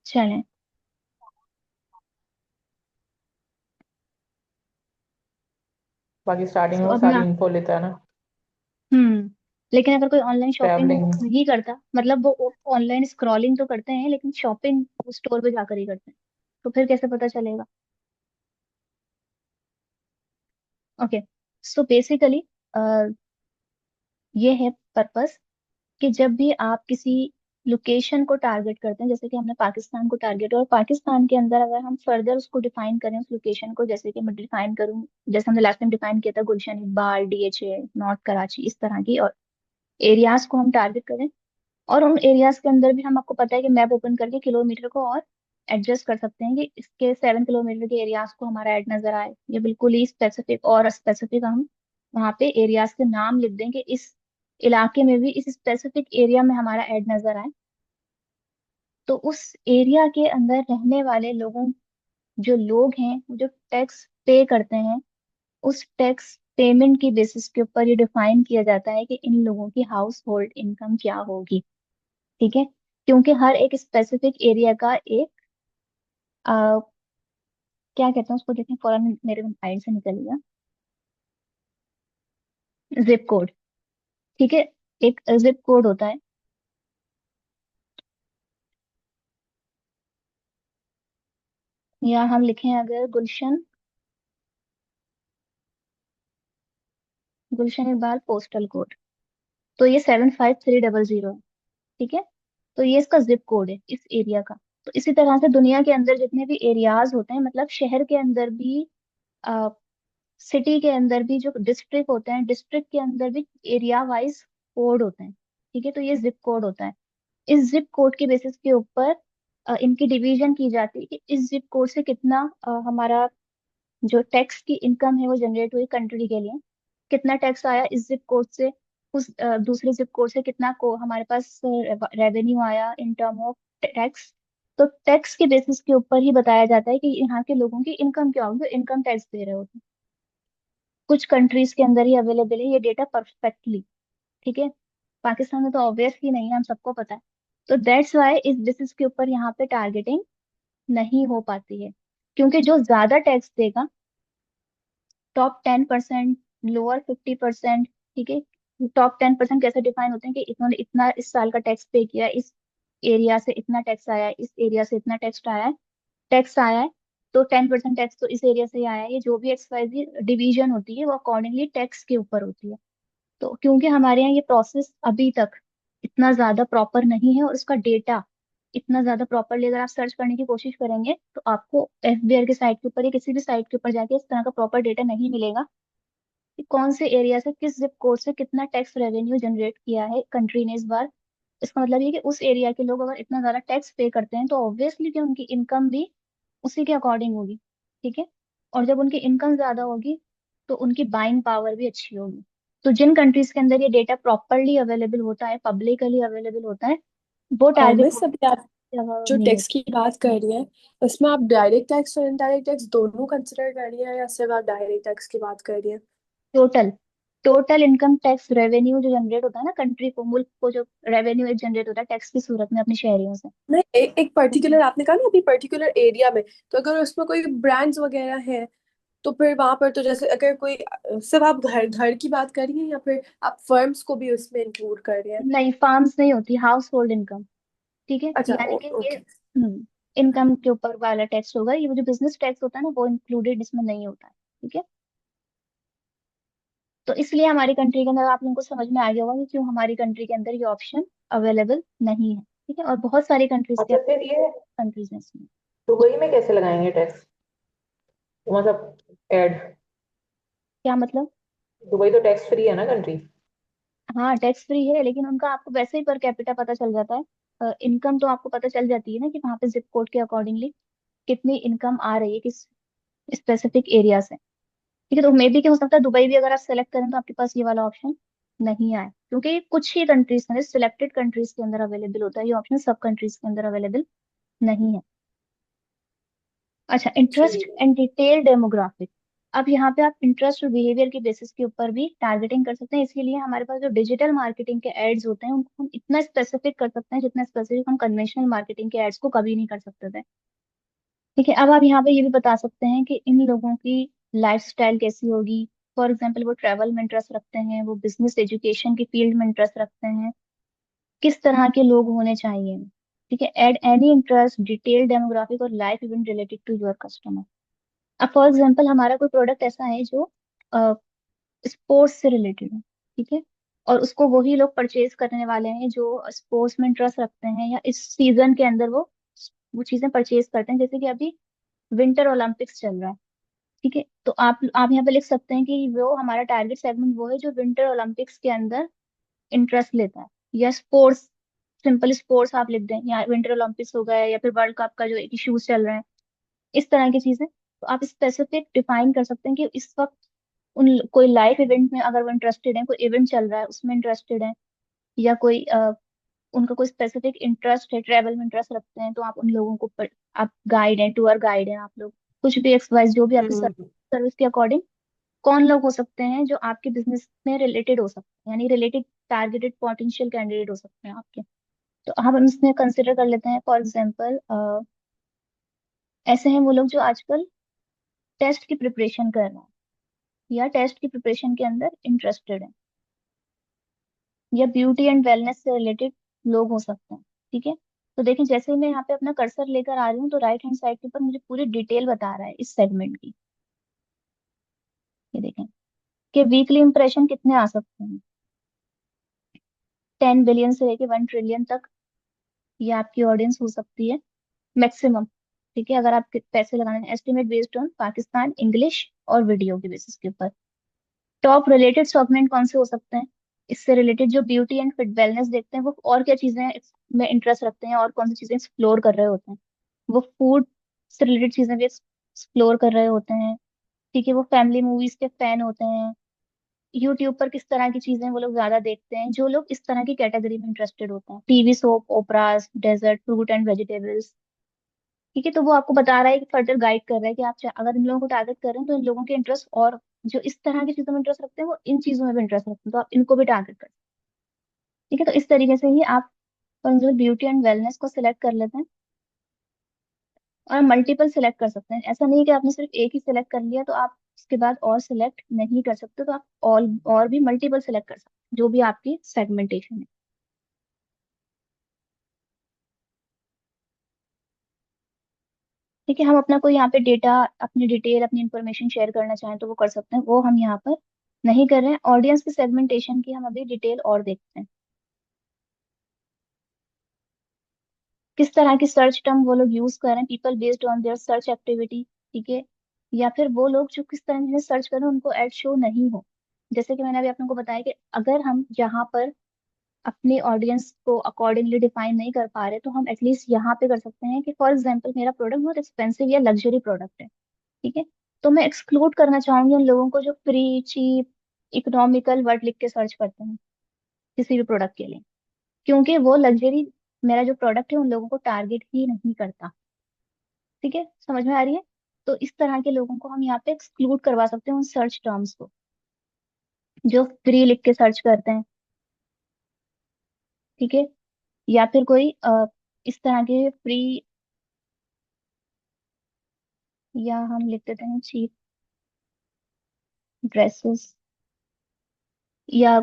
चलें। बाकी स्टार्टिंग में तो वो अब सारी मैं इन्फो लेता है ना। लेकिन अगर कोई ऑनलाइन शॉपिंग ट्रैवलिंग। नहीं करता, मतलब वो ऑनलाइन स्क्रॉलिंग तो करते हैं लेकिन शॉपिंग स्टोर पे जाकर ही करते हैं, तो फिर कैसे पता चलेगा? ओके, सो बेसिकली ये है पर्पस कि जब भी आप किसी लोकेशन को टारगेट करते हैं, जैसे कि हमने पाकिस्तान को टारगेट, और पाकिस्तान के अंदर अगर हम फर्दर उसको डिफाइन करें उस लोकेशन को, जैसे कि मैं डिफाइन करूं, जैसे हमने लास्ट टाइम डिफाइन किया था, गुलशन इकबाल, डीएचए, नॉर्थ कराची, इस तरह की और एरियाज को हम टारगेट करें, और उन एरियाज के अंदर भी हम, आपको पता है कि मैप ओपन करके किलोमीटर को और एडजस्ट कर सकते हैं कि इसके 7 किलोमीटर के एरियाज को हमारा ऐड नजर आए, या बिल्कुल ही स्पेसिफिक और स्पेसिफिक हम वहाँ पे एरियाज के नाम लिख दें कि इस इलाके में भी, इस स्पेसिफिक एरिया में हमारा ऐड नजर आए। तो उस एरिया के अंदर रहने वाले लोगों, जो लोग हैं, वो जो टैक्स पे करते हैं, उस टैक्स पेमेंट की बेसिस के ऊपर ये डिफाइन किया जाता है कि इन लोगों की हाउस होल्ड इनकम क्या होगी। ठीक है, क्योंकि हर एक स्पेसिफिक एरिया का एक आ, क्या कहते हैं उसको, देखें फौरन मेरे माइंड से निकल गया, जिप कोड। ठीक है, एक जिप कोड होता है। या हम लिखें अगर गुलशन, गुलशन इकबाल पोस्टल कोड, तो ये 75300 है। ठीक है, तो ये इसका जिप कोड है इस एरिया का। तो इसी तरह से दुनिया के अंदर जितने भी एरियाज होते हैं, मतलब शहर के अंदर भी, सिटी के अंदर भी जो डिस्ट्रिक्ट होते हैं, डिस्ट्रिक्ट के अंदर भी एरिया वाइज कोड होते हैं। ठीक है, तो ये जिप कोड होता है। इस जिप कोड के बेसिस के ऊपर इनकी डिवीजन की जाती है कि इस जिप कोड से कितना हमारा जो टैक्स की इनकम है वो जनरेट हुई कंट्री के लिए, कितना टैक्स आया इस जिप कोड से, उस दूसरे जिप कोड से कितना को हमारे पास रेवेन्यू आया इन टर्म ऑफ टैक्स। तो टैक्स के बेसिस के ऊपर ही बताया जाता है कि यहाँ के लोगों की इनकम क्या होगी, इनकम टैक्स दे रहे होते हैं। कुछ कंट्रीज के अंदर ही अवेलेबल है ये डेटा परफेक्टली। ठीक है, पाकिस्तान में तो ऑब्वियसली नहीं है, हम सबको पता है। तो दैट्स वाई इस बेसिस के ऊपर यहाँ पे टारगेटिंग नहीं हो पाती है, क्योंकि जो ज्यादा टैक्स देगा, टॉप 10%, लोअर 50%, ठीक है, टॉप 10% कैसे डिफाइन होते हैं कि इन्होंने इतना इस साल का टैक्स पे किया, इस एरिया से इतना टैक्स आया है, इस एरिया से इतना टैक्स आया है, तो 10% टैक्स तो इस एरिया से ही आया है। ये जो भी एक्सवाइजी डिवीजन होती है वो अकॉर्डिंगली टैक्स के ऊपर होती है। तो क्योंकि हमारे यहाँ ये प्रोसेस अभी तक इतना ज्यादा प्रॉपर नहीं है, और उसका डेटा इतना ज्यादा प्रॉपरली अगर आप सर्च करने की कोशिश करेंगे तो आपको एफबीआर के साइट के ऊपर या किसी भी साइट के ऊपर जाके इस तरह का प्रॉपर डेटा नहीं मिलेगा कि कौन से एरिया से, किस जिप कोड से कितना टैक्स रेवेन्यू जनरेट किया है कंट्री ने इस बार। इसका मतलब ये कि उस एरिया के लोग अगर इतना ज्यादा टैक्स पे करते हैं तो ऑब्वियसली कि उनकी इनकम भी उसी के अकॉर्डिंग होगी। ठीक है, और जब उनकी इनकम ज्यादा होगी तो उनकी बाइंग पावर भी अच्छी होगी। तो जिन कंट्रीज के अंदर ये डेटा प्रॉपरली अवेलेबल होता है, पब्लिकली अवेलेबल होता है, वो टारगेट मिस अभी आप जो नहीं टैक्स होता। की बात कर रही हैं, उसमें आप डायरेक्ट टैक्स और इनडायरेक्ट टैक्स दोनों कंसिडर कर रही हैं या सिर्फ आप डायरेक्ट टैक्स की बात कर रही हैं? Total total income tax revenue जो जनरेट होता है ना कंट्री को, मुल्क को, जो रेवेन्यू एक जनरेट होता है टैक्स की सूरत में अपने शहरियों से। नहीं, एक पर्टिकुलर आपने कहा ना अभी पर्टिकुलर एरिया में, तो अगर उसमें कोई ब्रांड्स वगैरह हैं तो फिर वहां पर तो जैसे अगर कोई सिर्फ आप घर घर की बात कर रही हैं या फिर आप फर्म्स को भी उसमें इंक्लूड कर रही हैं? नहीं, फार्म्स नहीं होती, हाउस होल्ड इनकम। ठीक है, अच्छा, यानी कि ये ओके। इनकम के ऊपर वाला टैक्स होगा, ये वो जो बिजनेस टैक्स होता है ना वो इंक्लूडेड इसमें नहीं होता है। ठीक है, तो इसलिए हमारी कंट्री के अंदर, आप लोगों को समझ में आ गया होगा कि क्यों हमारी कंट्री के अंदर ये ऑप्शन अवेलेबल नहीं है। ठीक है, और बहुत सारी कंट्रीज के अच्छा, फिर ये कंट्रीज में इसमें। दुबई में कैसे लगाएंगे टैक्स? मतलब एड, क्या मतलब? दुबई तो टैक्स फ्री है ना कंट्री। हाँ, टैक्स फ्री है, लेकिन उनका आपको वैसे ही पर कैपिटा पता चल जाता है, इनकम तो आपको पता चल जाती है ना कि वहाँ पे जिप कोड के अकॉर्डिंगली कितनी इनकम आ रही है किस स्पेसिफिक एरिया से। ठीक है, तो मे बी क्या हो सकता है दुबई भी अगर आप सेलेक्ट करें तो आपके पास ये वाला ऑप्शन नहीं आए, क्योंकि ये कुछ ही कंट्रीज में, सिलेक्टेड कंट्रीज के अंदर अवेलेबल होता है ये ऑप्शन, सब कंट्रीज के अंदर अवेलेबल नहीं है। अच्छा, इंटरेस्ट ठीक है। And detail demographic. अब यहाँ पे आप इंटरेस्ट और बिहेवियर के बेसिस के ऊपर भी टारगेटिंग कर सकते हैं। इसीलिए हमारे पास जो डिजिटल मार्केटिंग के एड्स होते हैं उनको हम इतना स्पेसिफिक कर सकते हैं जितना स्पेसिफिक हम कन्वेंशनल मार्केटिंग के एड्स को कभी नहीं कर सकते थे। ठीक है, अब आप यहाँ पे ये भी बता सकते हैं कि इन लोगों की लाइफस्टाइल कैसी होगी। फॉर एग्जाम्पल, वो ट्रैवल में इंटरेस्ट रखते हैं, वो बिजनेस एजुकेशन की फील्ड में इंटरेस्ट रखते हैं, किस तरह के लोग होने चाहिए। ठीक है, ad any interest, detail demographic और life event related to your customer. अब फॉर एग्जाम्पल, हमारा कोई प्रोडक्ट ऐसा है जो स्पोर्ट्स से रिलेटेड है, ठीक है, और उसको वही लोग परचेज करने वाले हैं जो स्पोर्ट्स में इंटरेस्ट रखते हैं या इस सीजन के अंदर वो चीजें परचेज करते हैं। जैसे कि अभी विंटर ओलंपिक्स चल रहा है, ठीक है, तो आप यहाँ पे लिख सकते हैं कि वो हमारा टारगेट सेगमेंट वो है जो विंटर ओलंपिक्स के अंदर इंटरेस्ट लेता है। या स्पोर्ट्स, सिंपल स्पोर्ट्स आप लिख दें, या विंटर ओलंपिक्स हो गया, या फिर वर्ल्ड कप का जो इश्यूज चल रहे हैं, इस तरह की चीजें। तो आप स्पेसिफिक डिफाइन कर सकते हैं कि इस वक्त उन कोई लाइव इवेंट में अगर वो इंटरेस्टेड है, कोई इवेंट चल रहा है उसमें इंटरेस्टेड है, या कोई उनका कोई स्पेसिफिक इंटरेस्ट है, ट्रैवल में इंटरेस्ट रखते हैं, तो आप उन लोगों को आप गाइड हैं, टूर गाइड हैं आप लोग, कुछ भी एक्स वाई जो भी आपकी हम्म। सर्विस के अकॉर्डिंग कौन लोग हो सकते हैं जो आपके बिजनेस में रिलेटेड हो सकते हैं, यानी रिलेटेड टारगेटेड पोटेंशियल कैंडिडेट हो सकते हैं आपके। तो हम इसमें कंसिडर कर लेते हैं, फॉर एग्जांपल ऐसे हैं वो लोग जो आजकल टेस्ट की प्रिपरेशन कर रहे हैं या टेस्ट की प्रिपरेशन के अंदर इंटरेस्टेड है, या ब्यूटी एंड वेलनेस से रिलेटेड लोग हो सकते हैं। ठीक है, तो देखिए जैसे ही मैं यहाँ पे अपना कर्सर लेकर आ रही हूँ तो राइट हैंड साइड के ऊपर मुझे पूरी डिटेल बता रहा है इस सेगमेंट की। ये देखें कि वीकली इंप्रेशन कितने आ सकते हैं, 10 बिलियन से लेके 1 ट्रिलियन तक ये आपकी ऑडियंस हो सकती है मैक्सिमम। ठीक है, अगर आप पैसे लगाने हैं, estimate based on Pakistan English और वीडियो के बेसिस के ऊपर। टॉप रिलेटेड सेगमेंट कौन से हो सकते हैं, इससे रिलेटेड जो ब्यूटी एंड फिट वेलनेस देखते हैं वो और क्या चीजें में इंटरेस्ट रखते हैं और कौन सी चीजें एक्सप्लोर कर रहे होते हैं। वो फूड से रिलेटेड चीजें भी एक्सप्लोर कर रहे होते हैं। ठीक है, वो फैमिली मूवीज के फैन होते हैं। यूट्यूब पर किस तरह की चीजें वो लोग ज्यादा देखते हैं, जो लोग इस तरह की कैटेगरी में इंटरेस्टेड होते हैं, TV soap operas, dessert, fruit and vegetables. ठीक है, तो वो आपको बता रहा है कि फर्दर गाइड कर रहा है कि आप अगर इन लोगों को टारगेट कर रहे हैं तो इन लोगों के इंटरेस्ट और जो इस तरह की चीजों में इंटरेस्ट रखते हैं वो इन चीजों में भी इंटरेस्ट रखते हैं, तो आप इनको भी टारगेट कर। ठीक है, तो इस तरीके से ही आप जो ब्यूटी एंड वेलनेस को सिलेक्ट कर लेते हैं, और मल्टीपल सिलेक्ट कर सकते हैं। ऐसा नहीं कि आपने सिर्फ एक ही सिलेक्ट कर लिया तो आप उसके बाद और सिलेक्ट नहीं कर सकते, तो आप और भी मल्टीपल सिलेक्ट कर सकते हैं जो भी आपकी सेगमेंटेशन है। ठीक है, हम अपना कोई यहाँ पे डेटा, अपनी डिटेल, अपनी इंफॉर्मेशन शेयर करना चाहें तो वो कर सकते हैं, वो हम यहाँ पर नहीं कर रहे हैं। ऑडियंस की सेगमेंटेशन की हम अभी डिटेल और देखते हैं, किस तरह की सर्च टर्म वो लोग यूज कर रहे हैं, people based on their search activity. ठीक है, या फिर वो लोग जो किस तरह से सर्च कर रहे हैं उनको एड शो नहीं हो। जैसे कि मैंने अभी आपको बताया कि अगर हम यहाँ पर अपनी ऑडियंस को अकॉर्डिंगली डिफाइन नहीं कर पा रहे तो हम एटलीस्ट यहाँ पे कर सकते हैं कि फॉर एग्जाम्पल मेरा प्रोडक्ट बहुत एक्सपेंसिव या लग्जरी प्रोडक्ट है। ठीक है, तो मैं एक्सक्लूड करना चाहूंगी उन लोगों को जो फ्री, चीप, इकोनॉमिकल वर्ड लिख के सर्च करते हैं किसी भी प्रोडक्ट के लिए, क्योंकि वो लग्जरी मेरा जो प्रोडक्ट है उन लोगों को टारगेट ही नहीं करता। ठीक है, समझ में आ रही है। तो इस तरह के लोगों को हम यहाँ पे एक्सक्लूड करवा सकते हैं उन सर्च टर्म्स को जो फ्री लिख के सर्च करते हैं। ठीक है, या फिर कोई इस तरह के फ्री, या हम लिख देते हैं चीप ड्रेसेस, या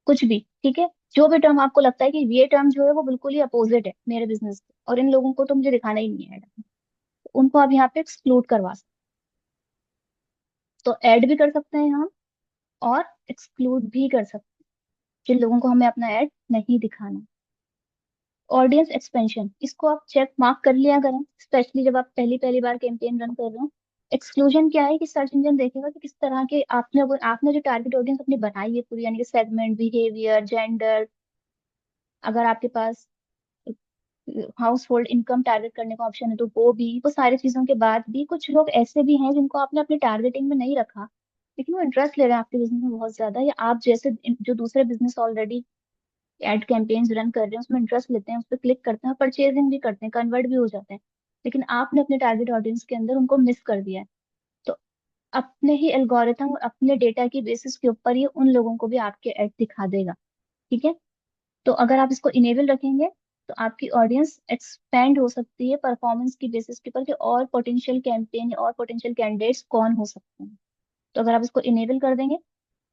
कुछ भी। ठीक है, जो भी टर्म आपको लगता है कि ये टर्म जो है वो बिल्कुल ही अपोजिट है मेरे बिजनेस के और इन लोगों को तो मुझे दिखाना ही नहीं है, तो उनको आप यहाँ पे एक्सक्लूड करवा सकते हैं। तो ऐड भी कर सकते हैं हम और एक्सक्लूड भी कर सकते हैं जिन लोगों को हमें अपना ऐड नहीं दिखाना। ऑडियंस एक्सपेंशन, इसको आप चेक मार्क कर लिया करें, स्पेशली जब आप पहली पहली बार कैंपेन रन कर रहे हो। एक्सक्लूजन क्या है कि सर्च इंजन देखेगा कि किस तरह के आपने जो टारगेट ऑडियंस अपनी बनाई है पूरी, यानी कि सेगमेंट, बिहेवियर, जेंडर, अगर आपके पास हाउस होल्ड इनकम टारगेट करने का ऑप्शन है तो वो सारी चीजों के बाद भी कुछ लोग ऐसे भी हैं जिनको आपने अपनी टारगेटिंग में नहीं रखा, लेकिन वो इंटरेस्ट ले रहे हैं आपके बिजनेस में बहुत ज्यादा, या आप जैसे जो दूसरे business already ad campaigns run कर रहे हैं उसमें इंटरेस्ट लेते हैं, उस पर क्लिक करते हैं, परचेजिंग भी करते हैं, कन्वर्ट भी हो जाते हैं, लेकिन आपने अपने टारगेट ऑडियंस के अंदर उनको मिस कर दिया है। तो अपने ही एल्गोरिथम और अपने डेटा की बेसिस के ऊपर ये उन लोगों को भी आपके ऐड दिखा देगा। ठीक है। तो अगर आप इसको इनेबल रखेंगे तो आपकी ऑडियंस एक्सपेंड हो सकती है परफॉर्मेंस की बेसिस के ऊपर कि और पोटेंशियल कैंपेन और पोटेंशियल कैंडिडेट्स कौन हो सकते हैं। तो अगर आप इसको इनेबल कर देंगे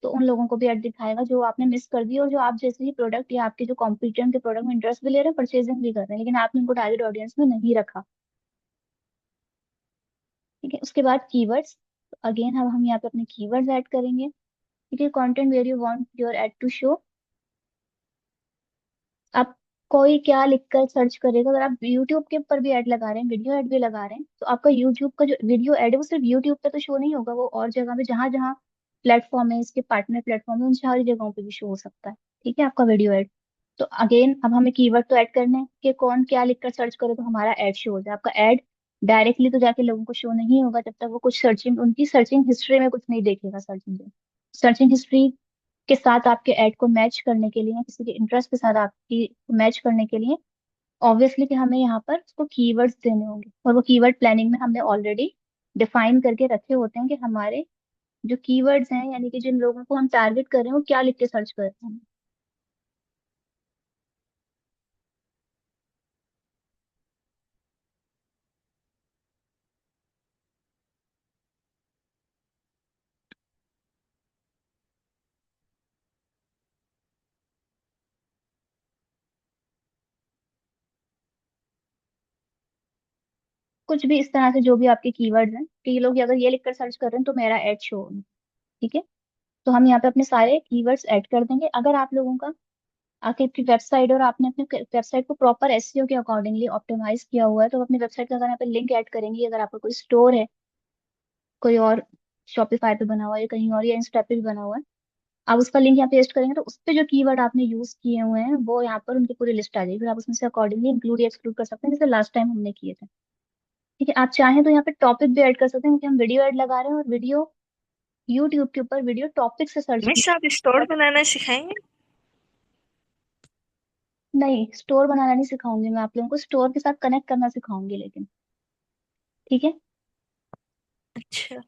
तो उन लोगों को भी ऐड दिखाएगा जो आपने मिस कर दिया, और जो आप जैसे ही प्रोडक्ट या आपके जो कॉम्पिटिटर के प्रोडक्ट में इंटरेस्ट भी ले रहे हैं, परचेजिंग भी कर रहे हैं, लेकिन आपने उनको टारगेट ऑडियंस में नहीं रखा। ठीक है। उसके बाद कीवर्ड्स। अगेन हम यहाँ पे अपने कीवर्ड्स ऐड करेंगे। ठीक है। Content where you want your ad to show. आप कोई क्या लिखकर सर्च करेगा, अगर आप यूट्यूब के ऊपर भी ऐड लगा रहे हैं, वीडियो ऐड भी लगा रहे हैं, तो आपका यूट्यूब का जो वीडियो ऐड है वो सिर्फ यूट्यूब पे तो शो नहीं होगा, वो और जगह पे जहां जहां प्लेटफॉर्म है, इसके पार्टनर प्लेटफॉर्म है, उन सारी जगहों पे भी शो हो सकता है। ठीक है, आपका वीडियो ऐड। तो अगेन अब हमें कीवर्ड तो ऐड करने हैं कि कौन क्या लिखकर सर्च करे तो हमारा ऐड शो हो जाए। आपका ऐड डायरेक्टली तो जाके लोगों को शो नहीं होगा जब तक वो कुछ सर्चिंग, उनकी सर्चिंग हिस्ट्री में कुछ नहीं देखेगा। सर्चिंग हिस्ट्री के साथ आपके ऐड को मैच करने के लिए, किसी के इंटरेस्ट के साथ आपकी मैच करने के लिए, ऑब्वियसली कि हमें यहाँ पर उसको कीवर्ड्स देने होंगे, और वो कीवर्ड प्लानिंग में हमने ऑलरेडी डिफाइन करके रखे होते हैं कि हमारे जो कीवर्ड्स हैं, यानी कि जिन लोगों को हम टारगेट कर रहे हैं, वो क्या लिख के सर्च कर रहे हैं। कुछ भी इस तरह से जो भी आपके कीवर्ड्स हैं कि ये लोग अगर ये लिखकर सर्च कर रहे हैं तो मेरा ऐड शो होगा। ठीक है। तो हम यहाँ पे अपने सारे कीवर्ड्स ऐड कर देंगे। अगर आप लोगों का आके आपकी वेबसाइट और आपने अपने वेबसाइट को प्रॉपर एसईओ के अकॉर्डिंगली ऑप्टिमाइज किया हुआ है, तो अपनी वेबसाइट का अगर यहाँ पे लिंक ऐड करेंगे, अगर आपका कोई स्टोर है, कोई और शॉपिफाई पे बना हुआ है या कहीं और या इंस्टा पे भी बना हुआ है, आप उसका लिंक यहाँ पेस्ट करेंगे तो उस पे जो कीवर्ड आपने यूज किए हुए हैं वो यहाँ पर उनकी पूरी लिस्ट आ जाएगी, फिर आप उसमें से अकॉर्डिंगली इंक्लूड या एक्सक्लूड कर सकते हैं, जैसे लास्ट टाइम हमने किए थे। ठीक है। आप चाहें तो यहाँ पे टॉपिक भी ऐड कर सकते हैं, क्योंकि हम वीडियो ऐड लगा रहे हैं, और वीडियो यूट्यूब के ऊपर वीडियो टॉपिक से सर्च की। मिस आप स्टोर बनाना सिखाएंगे? नहीं, स्टोर बनाना नहीं सिखाऊंगी मैं, आप लोगों को स्टोर के साथ कनेक्ट करना सिखाऊंगी लेकिन। ठीक है। अच्छा।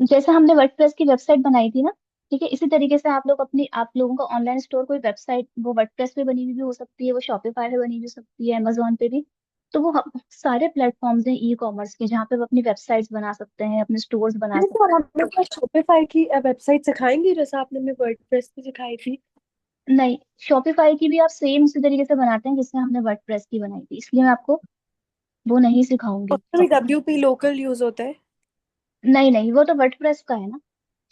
जैसे हमने वर्डप्रेस की वेबसाइट बनाई थी ना, ठीक है, इसी तरीके से आप लोग अपनी, आप लोगों का ऑनलाइन स्टोर कोई वेबसाइट, वो वर्डप्रेस पे बनी हुई भी हो सकती है, वो शॉपिफाई पे बनी हुई हो सकती है, अमेजोन पे भी। तो वो सारे प्लेटफॉर्म्स हैं ई कॉमर्स के, जहाँ पे वो अपनी वेबसाइट्स बना सकते हैं, अपने स्टोर्स बना नहीं तो सकते आप हमें क्या शॉपिफाई की वेबसाइट सिखाएंगी जैसा आपने हमें वर्डप्रेस की सिखाई थी? हैं। नहीं, शॉपिफाई की भी आप सेम उसी तरीके से बनाते हैं जिससे हमने वर्डप्रेस की बनाई थी, इसलिए मैं आपको वो नहीं सिखाऊंगी। उसमें भी WP लोकल यूज होता है? नहीं नहीं, वो तो वर्डप्रेस का है ना।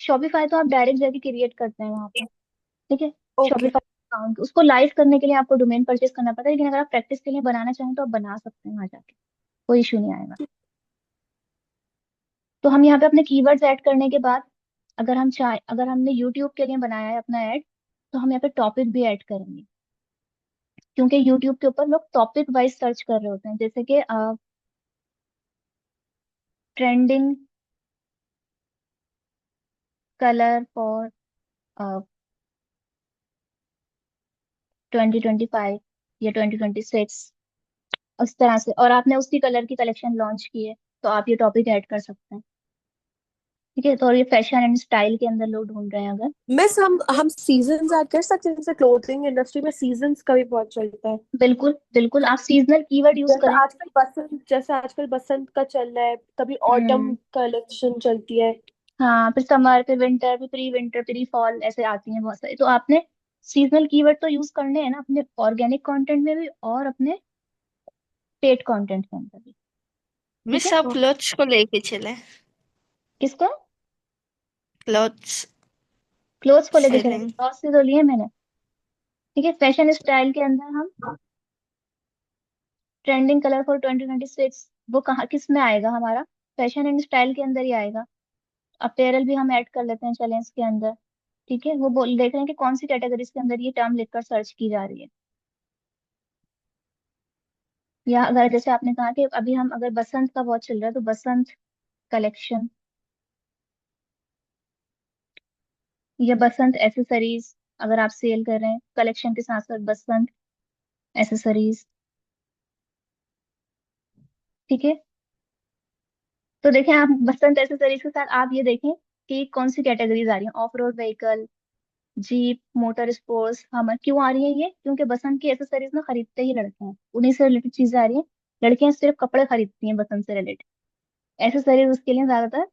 शॉपिफाई तो आप डायरेक्ट जाके क्रिएट करते हैं वहां पर। ठीक है। ओके। शॉपिफाई अकाउंट, उसको लाइव करने के लिए आपको डोमेन परचेज करना पड़ता है, लेकिन अगर आप प्रैक्टिस के लिए बनाना चाहें तो आप बना सकते हैं वहां जाके, कोई इशू नहीं आएगा। तो हम यहाँ पे अपने कीवर्ड्स ऐड करने के बाद, अगर हमने यूट्यूब के लिए बनाया है अपना ऐड, तो हम यहाँ पे टॉपिक भी ऐड करेंगे, क्योंकि यूट्यूब के ऊपर लोग टॉपिक वाइज सर्च कर रहे होते हैं, जैसे कि ट्रेंडिंग कलर फॉर 2025 या 2026, उस तरह से, और आपने उसी कलर की कलेक्शन लॉन्च की है, तो आप ये टॉपिक ऐड कर सकते हैं। ठीक है। तो और ये फैशन एंड स्टाइल के अंदर लोग ढूंढ रहे हैं अगर। मिस हम सीजन्स ऐड कर सकते हैं, जैसे क्लोथिंग इंडस्ट्री में सीजन्स का भी बहुत चलता है। बिल्कुल बिल्कुल, आप सीजनल कीवर्ड यूज करें। जैसे आजकल बसंत का चल रहा है, कभी ऑटम हम्म। कलेक्शन चलती है। हाँ, फिर समर, फिर विंटर, फिर प्री विंटर, प्री फॉल, ऐसे आती हैं बहुत सारी, तो आपने सीजनल कीवर्ड तो यूज करने हैं ना, अपने ऑर्गेनिक कंटेंट में भी और अपने पेड कंटेंट के अंदर भी। ठीक मिस है। आप क्लोथ्स को लेके चले। किसको? क्लोथ्स क्लोथ्स को लेके चलेंगे, सेलिंग। क्लॉथ से तो लिए मैंने। ठीक है। फैशन स्टाइल के अंदर हम ट्रेंडिंग कलर फॉर 2026, वो कहाँ किस में आएगा हमारा? फैशन एंड स्टाइल के अंदर ही आएगा। अपेरल भी हम ऐड कर लेते हैं चैलेंज के अंदर। ठीक है। वो बोल देख रहे हैं कि कौन सी कैटेगरीज के अंदर ये टर्म लिखकर सर्च की जा रही है। या अगर जैसे आपने कहा कि अभी हम अगर बसंत का बहुत चल रहा है, तो बसंत कलेक्शन, या बसंत एसेसरीज, अगर आप सेल कर रहे हैं कलेक्शन के साथ साथ बसंत एसेसरीज। ठीक है। तो देखें आप बसंत एसेसरीज के साथ आप ये देखें कि कौन सी कैटेगरीज आ रही है। Of road vehicle, jeep, motor sports, हमर। क्यों आ रही है ये? क्योंकि बसंत की एसेसरीज ना खरीदते ही लड़के हैं, उन्हीं से रिलेटेड चीजें आ रही हैं। लड़कियां सिर्फ कपड़े खरीदती हैं बसंत से रिलेटेड, एसेसरीज उसके लिए ज्यादातर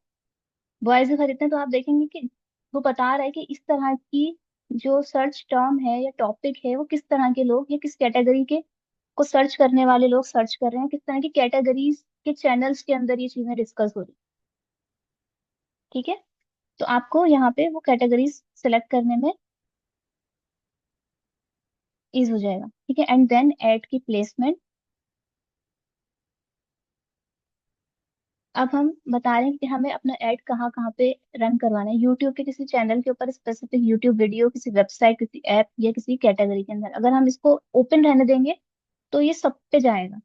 बॉयज ही खरीदते हैं। तो आप देखेंगे कि वो बता रहा है कि इस तरह की जो सर्च टर्म है या टॉपिक है, वो किस तरह के लोग या किस कैटेगरी के को सर्च करने वाले लोग सर्च कर रहे हैं, किस तरह की कैटेगरीज के चैनल्स के अंदर ये चीजें डिस्कस हो रही हैं। ठीक है, तो आपको यहाँ पे वो कैटेगरीज सेलेक्ट करने में इज हो जाएगा। ठीक है, एंड देन ऐड की प्लेसमेंट। अब हम बता रहे हैं कि हमें अपना ऐड कहाँ कहाँ पे रन करवाना है। यूट्यूब के किसी चैनल के ऊपर, स्पेसिफिक यूट्यूब वीडियो, किसी वेबसाइट, किसी ऐप या किसी कैटेगरी के अंदर। अगर हम इसको ओपन रहने देंगे तो ये सब पे जाएगा।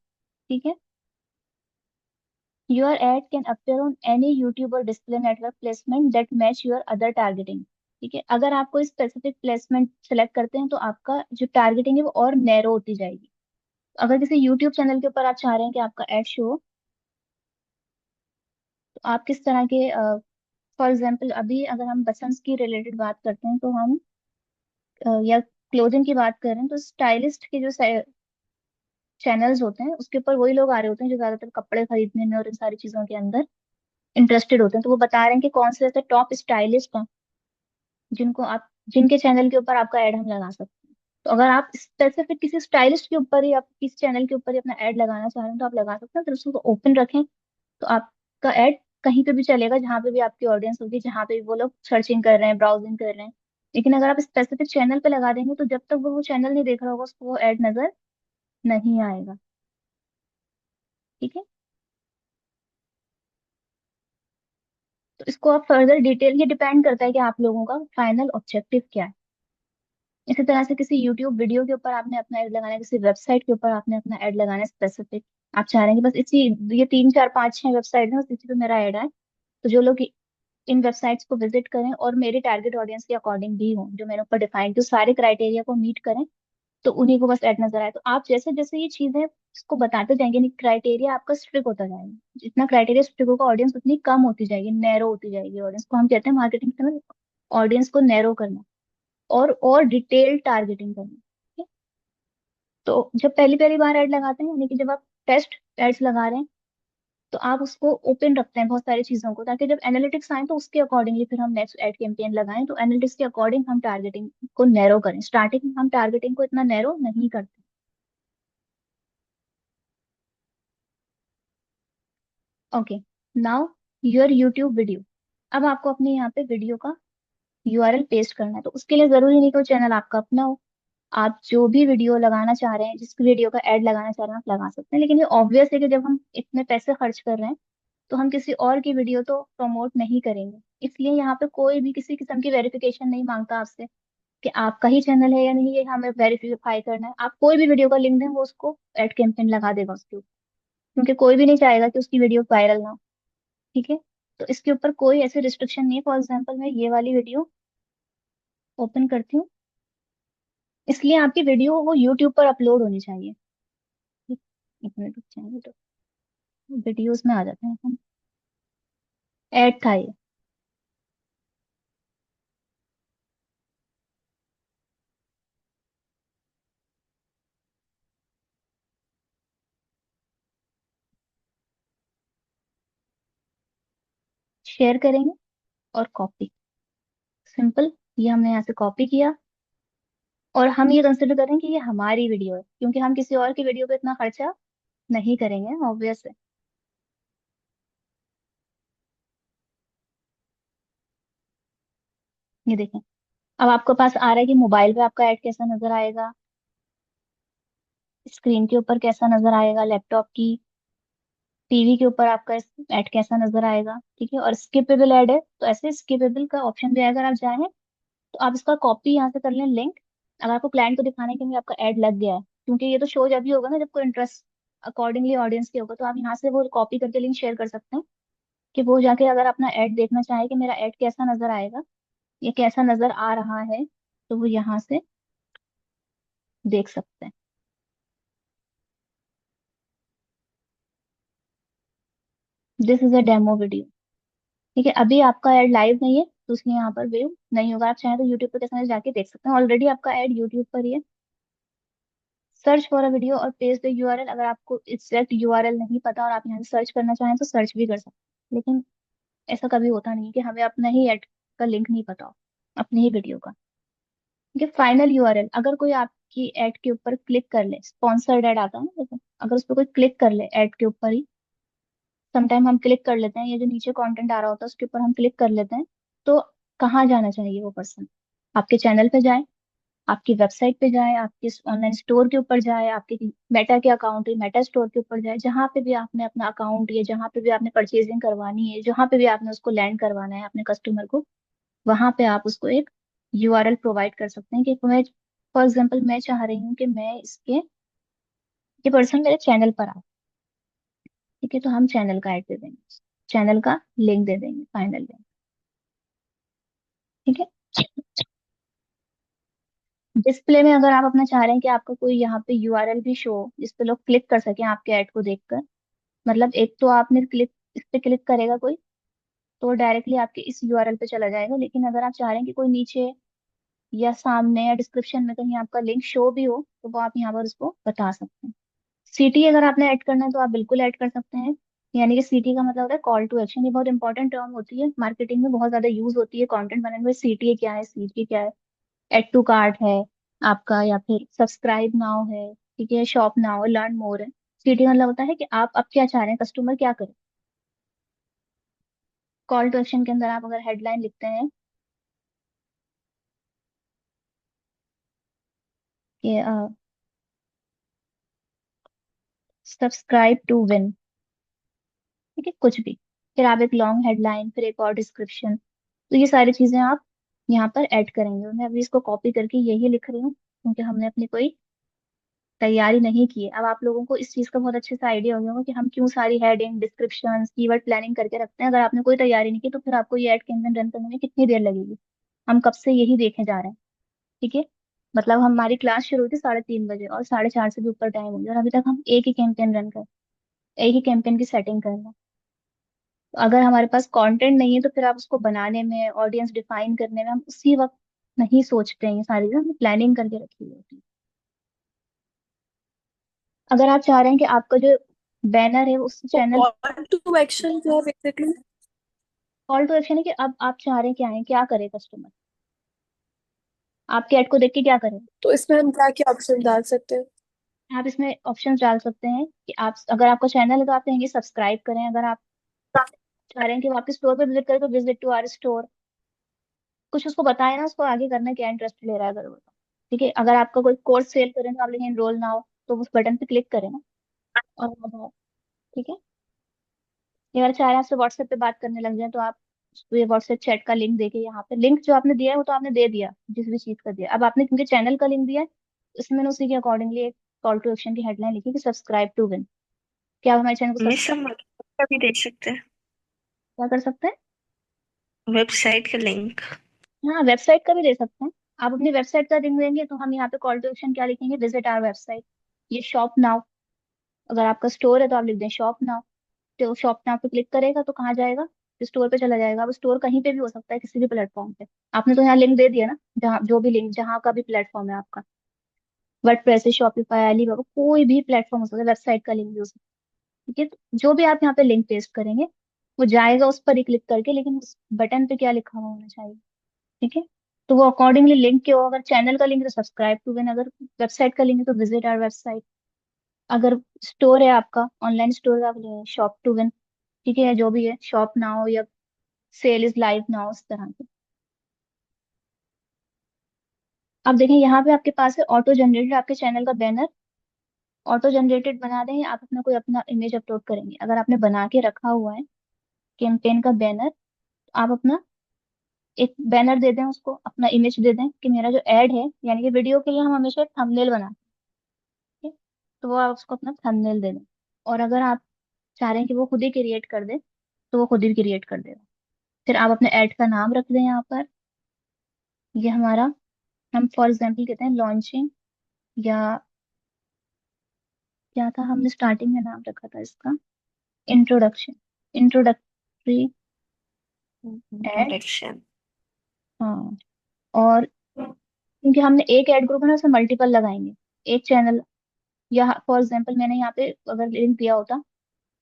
ठीक है, your ad can appear on any YouTube और display network placement that match your other targeting. ठीक है, अगर आप कोई स्पेसिफिक प्लेसमेंट सेलेक्ट करते हैं तो आपका जो टारगेटिंग है वो और नैरो होती जाएगी। अगर किसी यूट्यूब चैनल के ऊपर आप चाह रहे हैं कि आपका एड शो हो, तो आप किस तरह के, फॉर एग्जाम्पल अभी अगर हम बसंत की रिलेटेड बात करते हैं तो हम, या क्लोथिंग की बात कर रहे हैं, तो स्टाइलिस्ट के जो चैनल्स होते हैं उसके ऊपर वही लोग आ रहे होते हैं जो ज्यादातर कपड़े खरीदने में और इन सारी चीजों के अंदर इंटरेस्टेड होते हैं। तो वो बता रहे हैं कि कौन से ऐसे टॉप स्टाइलिस्ट हैं जिनको आप, जिनके चैनल के ऊपर आपका ऐड हम लगा सकते हैं। तो अगर आप स्पेसिफिक किसी स्टाइलिस्ट के ऊपर ही, आप किस चैनल के ऊपर ही अपना ऐड लगाना चाह रहे हैं तो आप लगा सकते हैं। तो उसको ओपन रखें तो आपका ऐड कहीं पे भी चलेगा, जहाँ पे भी आपकी ऑडियंस होगी, जहाँ पे भी वो लोग सर्चिंग कर रहे हैं, ब्राउजिंग कर रहे हैं। लेकिन अगर आप स्पेसिफिक चैनल पे लगा देंगे तो जब तक वो चैनल नहीं देख रहा होगा उसको वो ऐड नजर नहीं आएगा। ठीक है, तो इसको आप फर्दर डिटेल, ये डिपेंड करता है कि आप लोगों का फाइनल ऑब्जेक्टिव क्या है। इसी तरह से किसी यूट्यूब वीडियो के ऊपर आपने अपना ऐड लगाना है, किसी वेबसाइट के ऊपर आपने अपना ऐड लगाना है स्पेसिफिक, आप चाह रहे हैं कि बस इसी, ये तीन चार पाँच छह वेबसाइट है बस इसी पे मेरा ऐड है। तो जो लोग इन वेबसाइट्स को विजिट करें और मेरे टारगेट ऑडियंस के अकॉर्डिंग भी हों, जो मैंने ऊपर डिफाइन, जो सारे क्राइटेरिया को मीट करें, तो उन्हीं को बस ऐड नजर आए। तो आप जैसे जैसे ये चीजें इसको बताते जाएंगे, क्राइटेरिया आपका स्ट्रिक्ट होता जाएगा। जितना क्राइटेरिया स्ट्रिक्ट होगा ऑडियंस उतनी कम होती जाएगी, नैरो होती जाएगी ऑडियंस को। हम कहते हैं मार्केटिंग में ऑडियंस को नैरो करना और डिटेल टारगेटिंग करना। ठीक है? तो जब पहली पहली बार ऐड लगाते हैं, यानी कि जब आप टेस्ट एड्स लगा रहे हैं, तो आप उसको ओपन रखते हैं बहुत सारी चीजों को, ताकि जब एनालिटिक्स आए तो उसके अकॉर्डिंगली फिर हम नेक्स्ट एड कैंपेन लगाएं। तो एनालिटिक्स के अकॉर्डिंग हम टारगेटिंग को नैरो करें। स्टार्टिंग में हम टारगेटिंग को इतना नैरो नहीं करते। Okay, now your YouTube video. अब आपको अपने यहाँ पे वीडियो का यूआरएल पेस्ट करना है। तो उसके लिए जरूरी नहीं कि वो चैनल आपका अपना हो। आप जो भी वीडियो लगाना चाह रहे हैं, जिस वीडियो का ऐड लगाना चाह रहे हैं, आप लगा सकते हैं। लेकिन ये ऑब्वियस है कि जब हम इतने पैसे खर्च कर रहे हैं तो हम किसी और की वीडियो तो प्रमोट नहीं करेंगे। इसलिए यहाँ पे कोई भी किसी किस्म की वेरिफिकेशन नहीं मांगता आपसे कि आपका ही चैनल है या नहीं, ये हमें वेरीफाई करना है। आप कोई भी वीडियो का लिंक दें वो उसको एड कैंपेन लगा देगा उसके ऊपर, क्योंकि कोई भी नहीं चाहेगा कि उसकी वीडियो वायरल ना हो। ठीक है, तो इसके ऊपर कोई ऐसे रिस्ट्रिक्शन नहीं है। फॉर एग्जाम्पल मैं ये वाली वीडियो ओपन करती हूँ, इसलिए आपकी वीडियो वो यूट्यूब पर अपलोड होनी चाहिए। एक एक मिनट रुक जाएंगे तो वीडियोस में आ जाते हैं हम। ऐड था ये, शेयर करेंगे और कॉपी, सिंपल। ये हमने यहाँ से कॉपी किया और हम ये कंसिडर करें कि ये हमारी वीडियो है, क्योंकि हम किसी और की वीडियो पे इतना खर्चा नहीं करेंगे, ऑब्वियस है। ये देखें, अब आपके पास आ रहा है कि मोबाइल पे आपका ऐड कैसा नजर आएगा, स्क्रीन के ऊपर कैसा नजर आएगा, लैपटॉप की, टीवी के ऊपर आपका ऐड कैसा नजर आएगा। ठीक है, और स्किपेबल ऐड है तो ऐसे स्किपेबल का ऑप्शन भी है। अगर आप चाहें तो आप इसका कॉपी यहाँ से कर लें लिंक। अगर आपको क्लाइंट को दिखाना है कि मुझे आपका ऐड लग गया है, क्योंकि ये तो शो जब भी होगा ना जब कोई इंटरेस्ट अकॉर्डिंगली ऑडियंस के होगा, तो आप यहाँ से वो कॉपी करके लिंक शेयर कर सकते हैं कि वो जाके अगर अपना ऐड देखना चाहे कि मेरा ऐड कैसा नजर आएगा, ये कैसा नजर आ रहा है, तो वो यहाँ से देख सकते हैं। This is a demo video. ठीक है, अभी आपका एड लाइव नहीं है तो इसलिए यहाँ पर व्यू नहीं होगा। आप चाहें तो यूट्यूब पे कैसे जाके देख सकते हैं, ऑलरेडी आपका एड यूट्यूब पर ही है। सर्च फॉर अ वीडियो और पेस्ट द यूआरएल। अगर आपको एग्जैक्ट यूआरएल नहीं पता और आप यहाँ से सर्च करना चाहें तो सर्च भी कर सकते हैं, लेकिन ऐसा कभी होता नहीं है कि हमें अपना ही एड का लिंक नहीं पता हो, अपनी ही वीडियो का। ठीक है, फाइनल यूआरएल। अगर कोई आपकी एड के ऊपर क्लिक कर ले, स्पॉन्सर्ड एड आता है ना देखो, अगर उस पर कोई क्लिक कर ले एड के ऊपर ही, समटाइम हम क्लिक कर लेते हैं, ये जो नीचे कंटेंट आ रहा होता है उसके ऊपर हम क्लिक कर लेते हैं, तो कहाँ जाना चाहिए वो पर्सन? आपके चैनल पे जाए, आपकी वेबसाइट पे जाए, आपके ऑनलाइन स्टोर के ऊपर जाए, आपके मेटा के अकाउंट है मेटा स्टोर के ऊपर जाए, जहाँ पे भी आपने अपना अकाउंट या जहाँ पे भी आपने परचेजिंग करवानी है, जहाँ पे भी आपने उसको लैंड करवाना है अपने कस्टमर को, वहां पे आप उसको एक यूआरएल प्रोवाइड कर सकते हैं कि मैं, फॉर एग्जाम्पल मैं चाह रही हूँ कि मैं इसके, ये पर्सन मेरे चैनल पर आ, ठीक है, तो हम चैनल का ऐड दे देंगे, चैनल का लिंक दे देंगे, फाइनल लिंक। ठीक है, डिस्प्ले में अगर आप अपना चाह रहे हैं कि आपका कोई यहाँ पे यूआरएल भी शो हो जिस पे लोग क्लिक कर सकें आपके ऐड को देखकर, मतलब एक तो आपने क्लिक, इस पे क्लिक करेगा कोई तो डायरेक्टली आपके इस यूआरएल पे चला जाएगा, लेकिन अगर आप चाह रहे हैं कि कोई नीचे या सामने या डिस्क्रिप्शन में कहीं आपका लिंक शो भी हो तो वो आप यहाँ पर उसको बता सकते हैं। सीटी अगर आपने ऐड करना है तो आप बिल्कुल ऐड कर सकते हैं। यानी कि सीटी का मतलब होता है कॉल टू एक्शन। ये बहुत इंपॉर्टेंट टर्म होती है, मार्केटिंग में बहुत ज्यादा यूज होती है कंटेंट बनाने में। सीटी क्या है, सीटी क्या है? एड टू कार्ट है आपका, या फिर सब्सक्राइब नाउ है, ठीक है, शॉप नाउ, लर्न मोर है। सीटी मतलब होता है कि आप अब क्या चाह रहे हैं, कस्टमर क्या करे। कॉल टू एक्शन के अंदर आप अगर हेडलाइन लिखते हैं कि सब्सक्राइब टू विन, ठीक है, कुछ भी, फिर आप एक लॉन्ग हेडलाइन, फिर एक और डिस्क्रिप्शन, तो ये सारी चीजें आप यहाँ पर ऐड करेंगे। मैं अभी इसको कॉपी करके यही लिख रही हूँ क्योंकि हमने अपनी कोई तैयारी नहीं की है। अब आप लोगों को इस चीज का बहुत अच्छे से आइडिया हो गया होगा कि हम क्यों सारी हेडिंग, डिस्क्रिप्शन, कीवर्ड प्लानिंग करके रखते हैं। अगर आपने कोई तैयारी नहीं की तो फिर आपको ये ऐड कैंपेन रन करने में कितनी देर लगेगी? हम कब से यही देखे जा रहे हैं। ठीक है, मतलब हमारी क्लास शुरू हुई थी 3:30 बजे और 4:30 से भी ऊपर टाइम हो गया और अभी तक हम एक ही कैंपेन रन कर, एक ही कैंपेन की सेटिंग कर रहे हैं। तो अगर हमारे पास कंटेंट नहीं है तो फिर आप उसको बनाने में, ऑडियंस डिफाइन करने में हम उसी वक्त नहीं सोचते हैं, ये सारी चीजें हमने प्लानिंग करके रखी हुई होती है। अगर आप चाह रहे हैं कि आपका जो बैनर है उस तो चैनल, कॉल टू एक्शन क्या है बेसिकली? कॉल टू एक्शन है कि अब आप चाह रहे हैं क्या है, क्या करे कस्टमर, आपके ऐड को देख के क्या करे। तो इसमें हम क्या क्या ऑप्शन डाल सकते हैं? आप इसमें ऑप्शंस डाल सकते हैं कि आप, अगर आपका चैनल है तो आप कहेंगे सब्सक्राइब करें। अगर आप चाह रहे हैं कि वो आपके स्टोर पर विजिट करें तो विजिट टू आवर स्टोर, कुछ उसको बताए ना, उसको आगे करना क्या इंटरेस्ट ले रहा है अगर वो तो। ठीक है, अगर आपका कोई कोर्स सेल करें तो आप लिखें एनरोल नाउ, तो उस बटन पे क्लिक करें ना और वो बताओ। ठीक है, या अगर चाह रहे हैं आपसे व्हाट्सएप पे बात करने लग जाए तो आप उसको ये व्हाट्सएप चैट का लिंक देके, यहाँ पे लिंक जो आपने दिया है वो तो आपने दे दिया जिस भी चीज का दिया, अब आपने क्योंकि चैनल का लिंक दिया है इसमें मैंने उसी के अकॉर्डिंगली एक कॉल टू एक्शन की हेडलाइन लिखी कि सब्सक्राइब टू विन। क्या आप हमारे चैनल को मिस सब्सक्राइब, हम का भी दे सकते हैं, क्या कर सकते हैं? वेबसाइट का लिंक। हाँ, वेबसाइट का भी दे सकते हैं। आप अपनी वेबसाइट का लिंक देंगे तो हम यहाँ पे कॉल टू एक्शन क्या लिखेंगे, विजिट आवर वेबसाइट, ये शॉप नाउ। अगर आपका स्टोर है तो आप लिख दें शॉप नाउ, तो शॉप नाउ पे क्लिक करेगा तो कहाँ जाएगा, स्टोर पे चला जाएगा। अब स्टोर कहीं पे भी हो सकता है, किसी भी प्लेटफॉर्म पे। आपने तो यहाँ लिंक दे दिया ना, जहाँ जो भी लिंक, जहाँ का भी प्लेटफॉर्म है आपका, वर्डप्रेस, शॉपिफाई, अलीबाबा, कोई भी प्लेटफॉर्म हो सकता है, वेबसाइट का लिंक भी हो सकता है। ठीक है, तो जो भी आप यहाँ पे लिंक पेस्ट करेंगे वो जाएगा उस पर ही क्लिक करके, लेकिन उस बटन पे क्या लिखा हुआ होना चाहिए। ठीक है, तो वो अकॉर्डिंगली लिंक के हो। अगर चैनल का लिंक है तो सब्सक्राइब टू विन, अगर वेबसाइट का लिंक है तो विजिट आवर वेबसाइट, अगर स्टोर है आपका, ऑनलाइन स्टोर है, आप शॉप टू विन। ठीक है, जो भी है, शॉप नाउ या सेल इज लाइव नाउ, इस तरह के। अब देखें यहाँ पे आपके पास है ऑटो जनरेटेड आपके चैनल का बैनर। ऑटो जनरेटेड बना दें या आप अपना कोई अपना इमेज अपलोड करेंगे? अगर आपने बना के रखा हुआ है कैंपेन का बैनर, तो आप अपना एक बैनर दे दें, उसको अपना इमेज दे दें कि मेरा जो एड है, यानी कि वीडियो के लिए हम हमेशा एक थंबनेल बनाते हैं, ठीक? तो वो आप उसको अपना थंबनेल दे दें। और अगर आप चाह रहे हैं कि वो खुद ही क्रिएट कर दे तो वो खुद ही क्रिएट कर देगा। फिर आप अपने ऐड का नाम रख दें यहाँ पर, ये हमारा, हम फॉर एग्जाम्पल कहते हैं लॉन्चिंग, या क्या था हमने स्टार्टिंग में नाम रखा था इसका, इंट्रोडक्शन। Introductory add. इंट्रोडक्शन। हाँ। और क्योंकि हमने एक एड ग्रुप है ना, उसमें मल्टीपल लगाएंगे। एक चैनल, या फॉर एग्जांपल मैंने यहाँ पे अगर लिंक दिया होता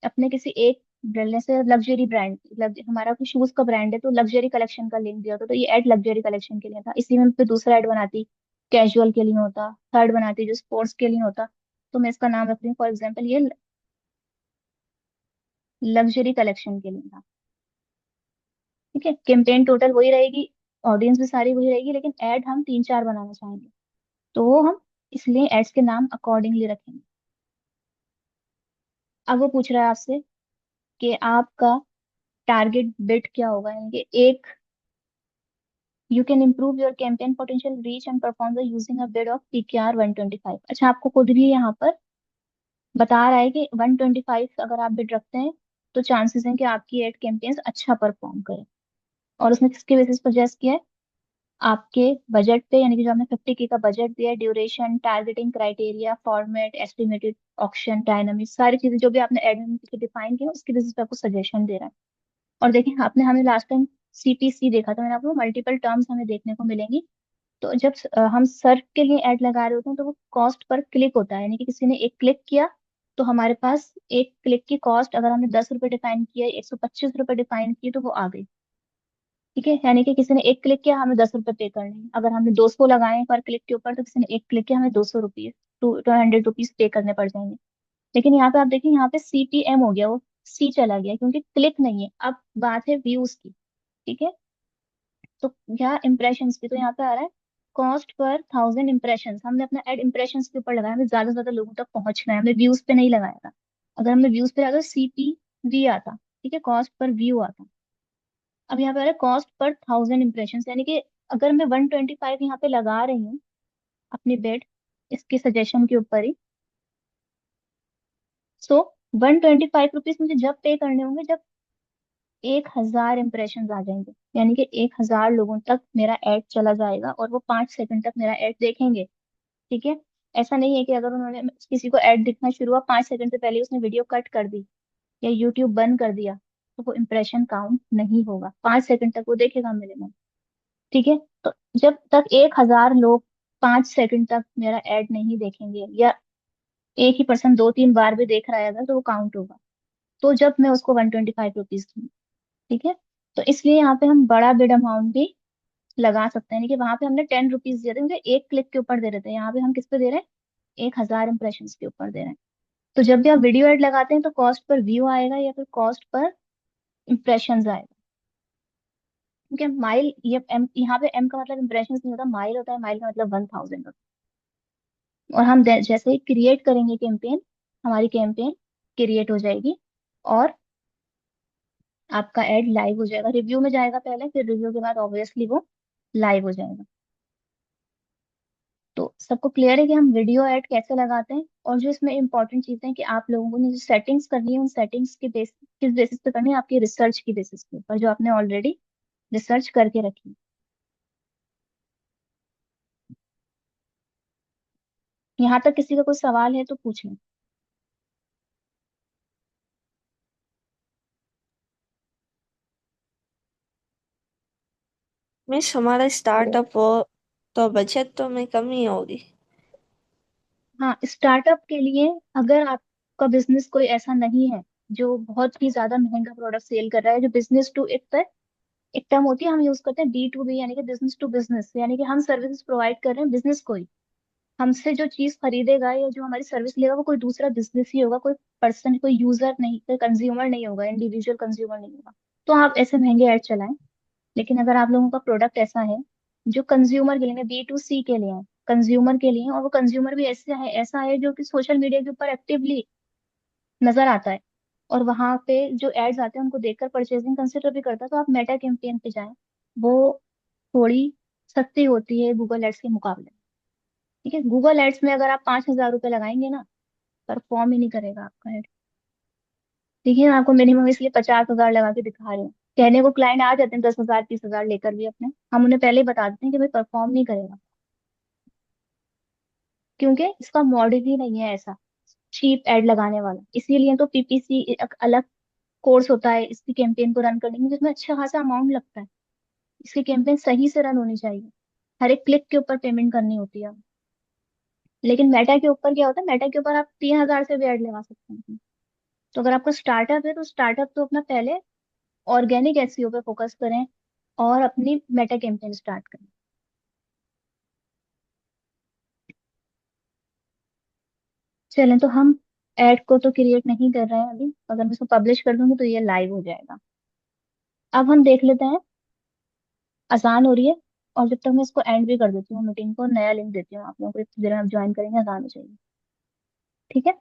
अपने किसी एक ब्रांड, जैसे लग्जरी ब्रांड, हमारा कोई शूज का ब्रांड है तो लग्जरी कलेक्शन का लिंक दिया होता, तो ये ऐड लग्जरी कलेक्शन के लिए था। इसी में फिर दूसरा ऐड बनाती कैजुअल के लिए होता, थर्ड बनाती जो स्पोर्ट्स के लिए होता। तो मैं इसका नाम रख रही हूँ फॉर एग्जाम्पल, ये लग्जरी कलेक्शन के लिए था। ठीक है, कैंपेन टोटल वही रहेगी, ऑडियंस भी सारी वही रहेगी, लेकिन ऐड हम तीन चार बनाना चाहेंगे, तो वो हम इसलिए एड्स के नाम अकॉर्डिंगली रखेंगे। अब वो पूछ रहा है आपसे कि आपका टारगेट बिड क्या होगा, यानी कि एक, you can improve your campaign potential reach and perform by using a bid of PKR 125। अच्छा, आपको खुद भी यहाँ पर बता रहा है कि 125 अगर आप बिड रखते हैं तो चांसेस हैं कि आपकी एड कैंपेन्स अच्छा परफॉर्म करे। और उसने किसके बेसिस पर सजेस्ट किया है, आपके बजट पे, यानी कि जो हमने 50K का बजट दिया है, duration, targeting criteria, format, estimated auction, dynamic, सारी चीजें जो भी आपने एड में डिफाइन की है, उसके बेसिस पे आपको सजेशन दे रहा है। और देखिए, आपने हमें लास्ट टाइम CPC देखा था, मैंने आपको मल्टीपल टर्म्स हमें देखने को मिलेंगी। तो जब हम सर्च के लिए ऐड लगा रहे होते हैं तो वो कॉस्ट पर क्लिक होता है, यानी कि किसी ने एक क्लिक किया तो हमारे पास एक क्लिक की कॉस्ट, अगर हमने 10 रुपये डिफाइन किया, 125 रुपये डिफाइन किए, तो वो आ गई। ठीक है, यानी कि किसी ने एक क्लिक किया, हमें 10 रुपये पे करने हैं। अगर हमने 200 लगाए पर क्लिक के ऊपर, तो किसी ने एक क्लिक किया, हमें 200 रुपीज, 200 रुपीज पे करने पड़ जाएंगे। लेकिन यहाँ पे आप देखिए, यहाँ पे CPM हो गया, वो सी चला गया, क्योंकि क्लिक नहीं है। अब बात है व्यूज की। ठीक है, तो यहाँ इम्प्रेशंस की, तो यहाँ पे आ रहा है कॉस्ट पर 1000 इम्प्रेशन। हमने अपना एड इम्प्रेशंस के ऊपर लगाया, हमें ज्यादा से ज्यादा लोगों तक पहुंचना है, हमने व्यूज पे नहीं लगाया था। अगर हमने व्यूज पे लगाया तो CPV आता। ठीक है, कॉस्ट पर व्यू आता। अब यहाँ पे आ रहा है कॉस्ट पर 1000 इम्प्रेशन, यानी कि अगर मैं 125 यहाँ पे लगा रही हूँ अपनी बेड, इसके सजेशन के ऊपर ही, सो 125 रुपीज मुझे जब पे करने होंगे जब 1000 इम्प्रेशन आ जाएंगे, यानी कि 1000 लोगों तक मेरा एड चला जाएगा और वो 5 सेकंड तक मेरा एड देखेंगे। ठीक है, ऐसा नहीं है कि अगर उन्होंने, किसी को एड दिखना शुरू हुआ 5 सेकंड से पहले ही उसने वीडियो कट कर दी या यूट्यूब बंद कर दिया, तो वो इम्प्रेशन काउंट नहीं होगा, 5 सेकंड तक वो देखेगा मिनिमम। ठीक है, तो जब तक 1000 लोग 5 सेकंड तक मेरा एड नहीं देखेंगे, या एक ही पर्सन 2-3 बार भी देख रहा है अगर, तो वो काउंट होगा। तो जब मैं उसको 125 रुपीज दूँ। ठीक है, तो इसलिए यहाँ पे हम बड़ा बिड अमाउंट भी लगा सकते हैं, कि वहां पे हमने 10 रुपीज दिए थे क्योंकि एक क्लिक के ऊपर दे रहे थे, यहाँ पे हम किस पे दे रहे हैं, 1000 इम्प्रेशन के ऊपर दे रहे हैं। तो जब भी आप वीडियो एड लगाते हैं तो कॉस्ट पर व्यू आएगा या फिर कॉस्ट पर इम्प्रेशन आएगा। ठीक है, माइल, ये एम, यहाँ पे एम का मतलब इम्प्रेशन नहीं होता, माइल होता है, माइल का मतलब 1000 होता है। और हम जैसे ही क्रिएट करेंगे कैंपेन, हमारी कैंपेन क्रिएट हो जाएगी और आपका एड लाइव हो जाएगा। रिव्यू में जाएगा पहले, फिर रिव्यू के बाद ऑब्वियसली वो लाइव हो जाएगा। तो सबको क्लियर है कि हम वीडियो ऐड कैसे लगाते हैं। और जो इसमें इंपॉर्टेंट चीजें हैं कि आप लोगों ने जो सेटिंग्स करनी है, उन सेटिंग्स के बेस, किस बेसिस पे करनी है, आपकी रिसर्च की बेसिस के ऊपर, जो आपने ऑलरेडी रिसर्च करके रखी है। यहाँ तक किसी का कोई सवाल है तो पूछ लें। मीन्स हमारा स्टार्टअप हो तो बचत तो में कमी होगी। हाँ, स्टार्टअप के लिए, अगर आपका बिजनेस कोई ऐसा नहीं है जो बहुत ही ज्यादा महंगा प्रोडक्ट सेल कर रहा है, जो बिजनेस टू, एक टर्म होती है हम यूज करते हैं B2B, यानी कि बिजनेस टू बिजनेस, यानी कि हम सर्विसेज प्रोवाइड कर रहे हैं बिजनेस को ही। हमसे जो चीज खरीदेगा या जो हमारी सर्विस लेगा वो कोई दूसरा बिजनेस ही होगा, कोई पर्सन, कोई यूजर नहीं, कोई कंज्यूमर नहीं होगा, इंडिविजुअल कंज्यूमर नहीं होगा। तो आप ऐसे महंगे ऐड चलाएं। लेकिन अगर आप लोगों का प्रोडक्ट ऐसा है जो कंज्यूमर के लिए, B2C के लिए है, कंज्यूमर के लिए, और वो कंज्यूमर भी ऐसा है जो कि सोशल मीडिया के ऊपर एक्टिवली नजर आता है, और वहां पे जो एड्स आते हैं उनको देखकर परचेजिंग कंसिडर भी करता है, तो आप मेटा कैंपेन पे जाएं। वो थोड़ी सस्ती होती है गूगल एड्स के मुकाबले। ठीक है, गूगल एड्स में अगर आप 5,000 रुपये लगाएंगे ना, परफॉर्म ही नहीं करेगा आपका एड। देखिए, मैं आपको मिनिमम इसलिए 50,000 लगा के दिखा रही हूँ। कहने को क्लाइंट आ जाते हैं 10,000 30,000 लेकर भी अपने, हम उन्हें पहले ही बता देते हैं कि भाई परफॉर्म नहीं करेगा, क्योंकि इसका मॉडल ही नहीं है ऐसा चीप एड लगाने वाला। इसीलिए तो PPC अलग कोर्स होता है इसकी कैंपेन को रन करने में, जिसमें अच्छा खासा अमाउंट लगता है। इसकी कैंपेन सही से रन होनी चाहिए, हर एक क्लिक के ऊपर पेमेंट करनी होती है। लेकिन मेटा के ऊपर क्या होता है, मेटा के ऊपर आप 3,000 से भी ऐड लगा सकते हैं। तो अगर आपका स्टार्टअप है तो स्टार्टअप तो अपना पहले ऑर्गेनिक एसईओ पे फोकस करें और अपनी मेटा कैंपेन स्टार्ट करें। चलें, तो हम ऐड को तो क्रिएट नहीं कर रहे हैं अभी, अगर मैं इसको पब्लिश कर दूंगी तो ये लाइव हो जाएगा। अब हम देख लेते हैं, आसान हो रही है। और जब तक मैं इसको एंड भी कर देती हूँ मीटिंग को, नया लिंक देती हूँ आप लोगों को, इतनी देर में आप ज्वाइन करेंगे, आसान हो जाएगी। ठीक है।